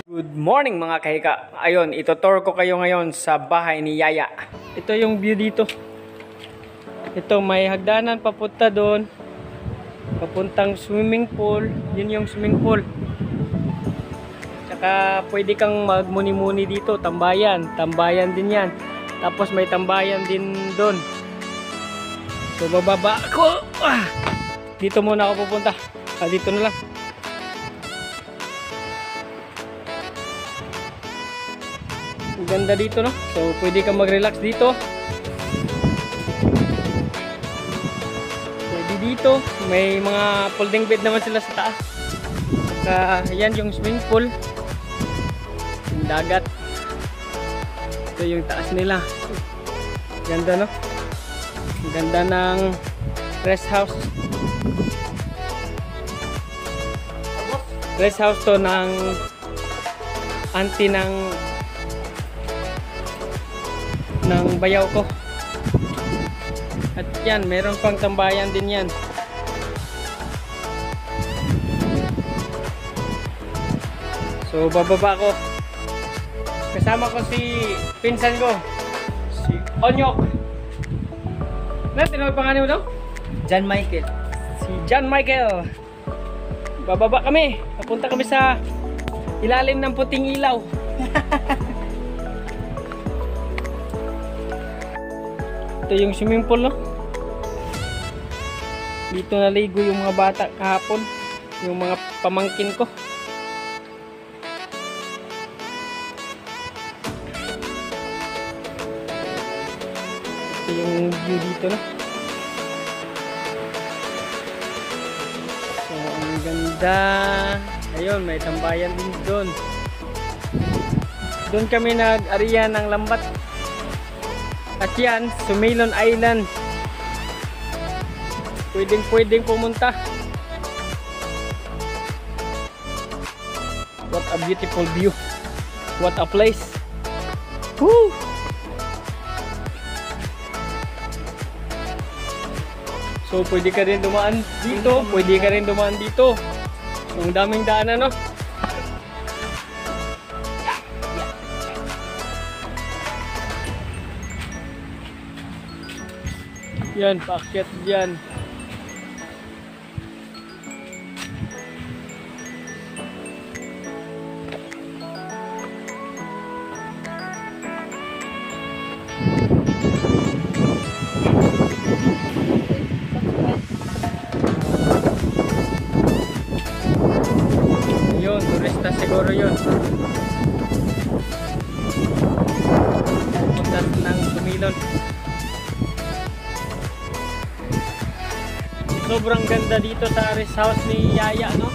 Good morning mga kahika. Ayun, ito-tour ko kayo ngayon sa bahay ni Yaya. Ito yung view dito. Ito may hagdanan papunta doon. Papuntang swimming pool. Yun yung swimming pool. Tsaka pwede kang magmuni-muni dito. Tambayan. Tambayan din yan. Tapos may tambayan din doon. So bababa ako. Dito muna ako pupunta. Dito na lang. Ang ganda dito, no? So pwede kang mag-relax dito. Pwede dito. May mga folding bed naman sila sa taas. At yan yung swimming pool. Yung dagat. Ito yung taas nila. Ganda, no? Ang ganda ng rest house. Rest house to ng auntie ng bayaw ko. At yan, meron pang tambayan din yan. So bababa ko. Kasama ko si pinsan ko, si Onyok. Ano pangalan mo daw? John Michael. Si John Michael. Bababa kami. Papunta kami sa ilalim ng puting ilaw. Ito yung swimming pool, no? Dito naligo yung mga bata kahapon. Yung mga pamangkin ko. Ito yung view dito, no? So, ang ganda. Ayun, may tambayan din doon. Doon kami nag-ariya ng lambat. At yan, Sumilon Island. Pwedeng pumunta. What a beautiful view. What a place. Woo! So pwede ka rin dumaan dito. Pwede ka rin dumaan dito. Ang daming daanan, no? Yan, paakyat dyan. Yun, turista siguro yun. Puntas ng Sumilon. Sobrang ganda dito sa rest house ni Yaya, no?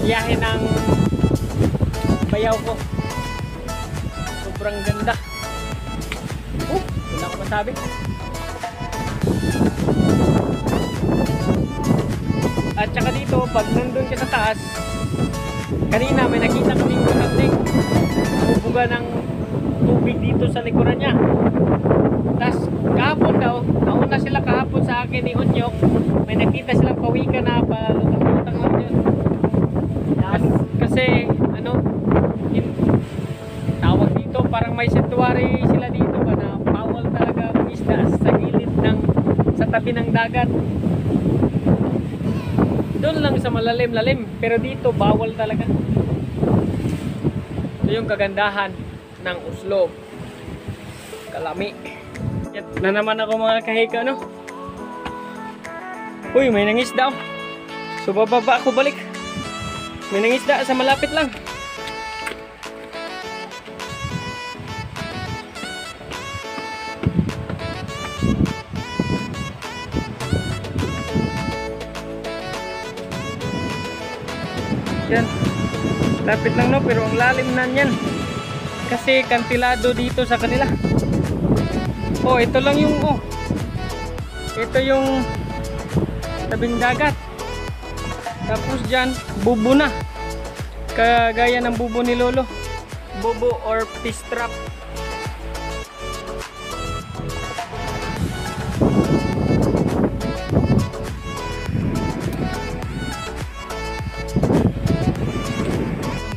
Biyahe ng bayaw ko. Sobrang ganda. Wala ko masabi. At saka dito, pag nandun ka sa taas, kanina may nakita kaming something. Bubuga ng tubig dito sa likuran niya. Tapos kahapon daw, nauna sila kahapon sa akin ni Onyok, may nakita silang pawikan na palutang-lutang lang yun. Kasi ano, tawag dito, parang may sanctuary sila dito ba na bawal talaga isda sa gilid ng, sa tabi ng dagat. Doon lang sa malalim-lalim, pero dito bawal talaga. Ito yung kagandahan ng Oslo. Kalami. Na naman ako mga kahika, no? Uy, may nangisda. So bababa ako balik. May nangisda sa malapit lang. Yan. Lapit lang, no? Pero ang lalim na yan. Kasi kantilado dito sa kanila. Oh, ito lang yung ito yung tabing dagat. Tapos dyan, bubo na. Kagaya ng bubo ni Lolo. Bubo or fish trap.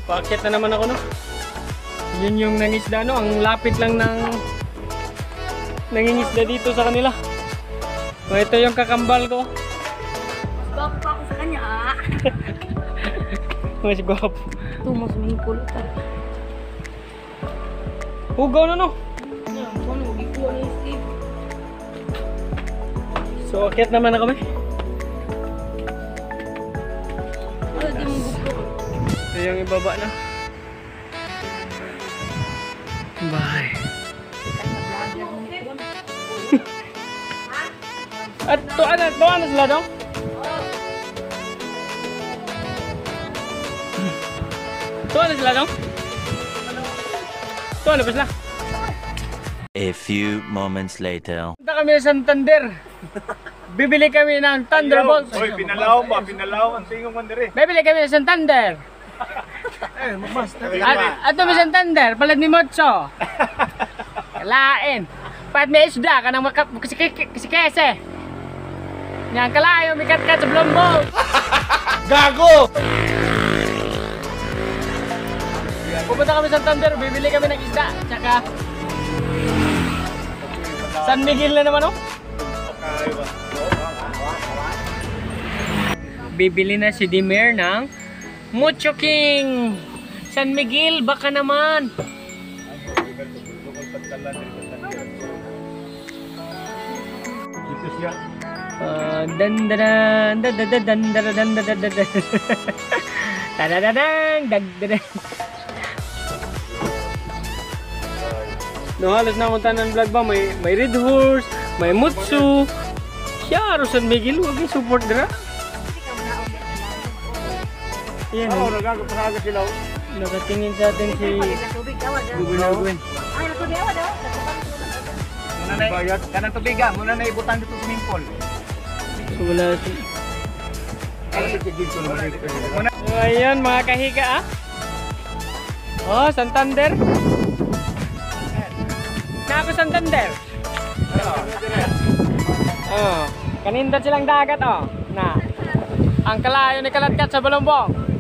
Paakyat na naman ako, no? Yun yung nangisda, no? Ang lapit lang ng nangingisda dito sa kanila. So, ito yung kakambal ko. Gwapo pa ako sa kanya, ah. Mas gwapo. Ito, mas may kulot, ah. Hugaw na, no? Yan, kung ano, gikuha na yung Steve. So, akyat naman na kami. Ano, di mo gupro. Ito yung ibaba na. Bye. At tuan na sila dong? Tuan na sila dong? Tuan na ba sila? A few moments later. Punta kami sa Santander. Bibili kami ng Thunderbolts. Hoy, pinalaw ba? Pinalaw ang tingong man dire. Bibili kami ng Santander. Ato may Santander, palad ni Motso. Kalain. Pat may isda ka nang kasikese. Yang kalayo, may kat-kat sa Blombol. Gago! Pupunta kami sa Santander, bibili kami ng isda. Tsaka San Miguel na naman, oh. Bibili na si Dimer ng Mucho King. San Miguel, baka naman. Ito siya. Dan no, halos na akong tanan vlog ba, may Red Horse, may Mutsu. Siya, San Miguel, huwag yung support dira. Yan, Oo, nagagapasaga sila. nakatingin sa atin si Gubernador Gwen. Ay, naku, di ako daw. Muna na bayad. Kanang tubiga, muna na ibutan dito sa swimming pool. So wala si... Muna. So ayun mga kahiga, ah. Oh, Santander. Na ako Santander. Oh, kanindot silang dagat, oh. Na. Ang kalayo ni Kalatkat sa Balombong.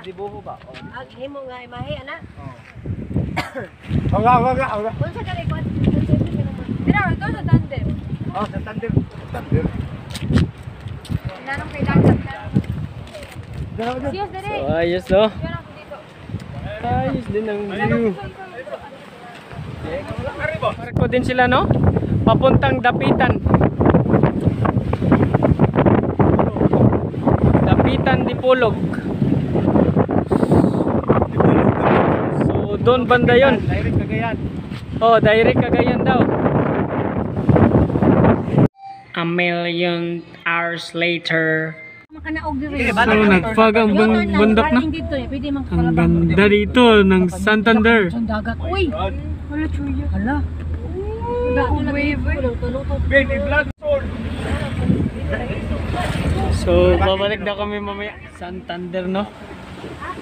Dibuho ba? Ag himo nga imahe ana. Wala. Unsa ka likod? Pero ito sa tandem. Oh, sa Thunder. Thunder. Nanong kay dagat na. Siyos dere. So ayos, no? Yan ako dito. Ayos din ang view. Marko din sila, no? Papuntang Dapitan. Dapitan Dipolog. So doon banda yun. Direct Cagayan. Oh, direct Cagayan daw. A million hours later. Makanaog dire. So nagfag ang bundok na. Dito, pwede man Ang ganda dito ng Santander. sa dagat. Uy. Wala chuyo. Hala. Wave. Baby blood sword. So, babalik na kami mamaya. Santander, no?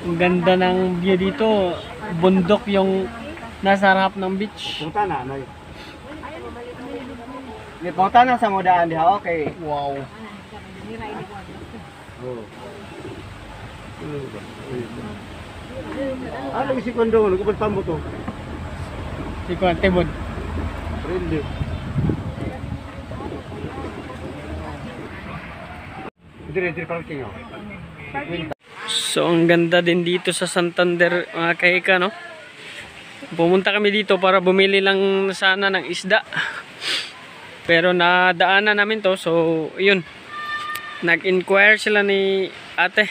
Ang ganda ng view dito. Bundok yung nasa harap ng beach. Punta na, Noy. Ni punta na sa modaan diha, okay. Wow. Ano si Kondo, nagubad pa mo to. Si Kuante Bod. Really. Dire parang kinyo. So, ang ganda din dito sa Santander, mga kahika, no? Pumunta kami dito para bumili lang sana ng isda. Pero nadaanan namin to, so, yun. Nag-inquire sila ni ate.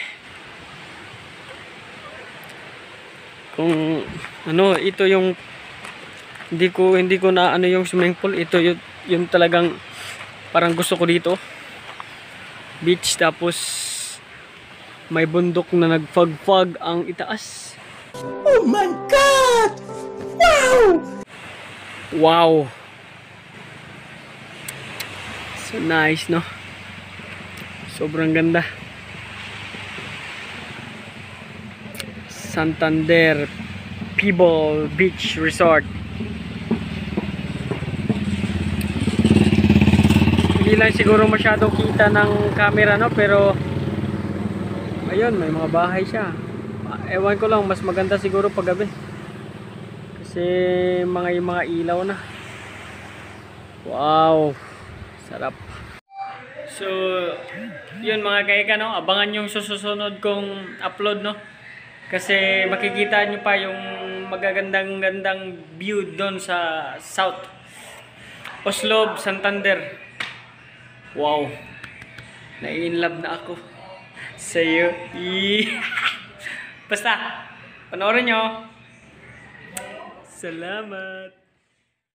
Kung, ano, ito yung, hindi ko na ano yung swimming pool. Ito yung talagang, parang gusto ko dito. Beach, tapos, may bundok na nagfag-fag ang itaas. Oh my God! Wow! Wow! So nice, no? Sobrang ganda. Santander Pebble Beach Resort. Hindi lang siguro masyadong kita ng camera, no, pero ayun, may mga bahay siya. Ewan ko lang, mas maganda siguro pag gabi kasi yung mga ilaw na. Wow, sarap. So yun mga kaika, no, abangan yung susunod kong upload, no, kasi makikita nyo pa yung magagandang view doon sa South Oslo, Santander. Wow, na-inlove na ako sa'yo. Basta panoorin nyo. Salamat.